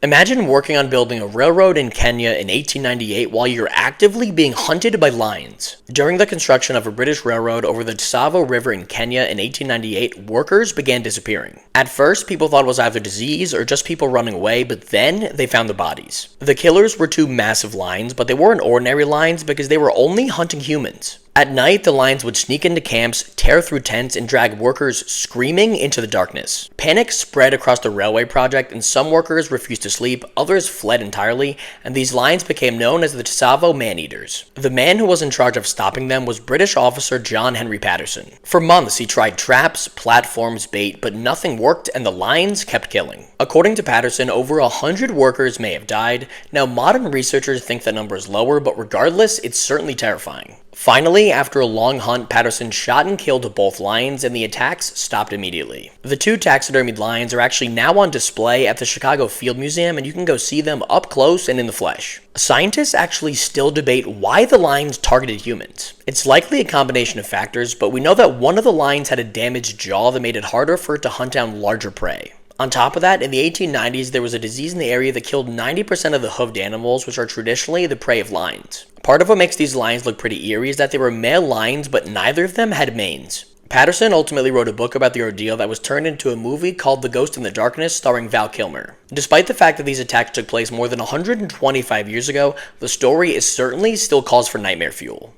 Imagine working on building a railroad in Kenya in 1898 while you're actively being hunted by lions. During the construction of a British railroad over the Tsavo River in Kenya in 1898, workers began disappearing. At first, people thought it was either disease or just people running away, but then they found the bodies. The killers were two massive lions, but they weren't ordinary lions because they were only hunting humans. At night, the lions would sneak into camps, tear through tents, and drag workers screaming into the darkness. Panic spread across the railway project, and some workers refused to sleep, others fled entirely, and these lions became known as the Tsavo Maneaters. The man who was in charge of stopping them was British officer John Henry Patterson. For months, he tried traps, platforms, bait, but nothing worked, and the lions kept killing. According to Patterson, over 100 workers may have died. Now, modern researchers think that number is lower, but regardless, it's certainly terrifying. Finally, after a long hunt, Patterson shot and killed both lions, and the attacks stopped immediately. The two taxidermied lions are actually now on display at the Chicago Field Museum, and you can go see them up close and in the flesh. Scientists actually still debate why the lions targeted humans. It's likely a combination of factors, but we know that one of the lions had a damaged jaw that made it harder for it to hunt down larger prey. On top of that, in the 1890s, there was a disease in the area that killed 90% of the hoofed animals, which are traditionally the prey of lions. Part of what makes these lions look pretty eerie is that they were male lions, but neither of them had manes. Patterson ultimately wrote a book about the ordeal that was turned into a movie called The Ghost in the Darkness, starring Val Kilmer. Despite the fact that these attacks took place more than 125 years ago, the story is certainly still cause for nightmare fuel.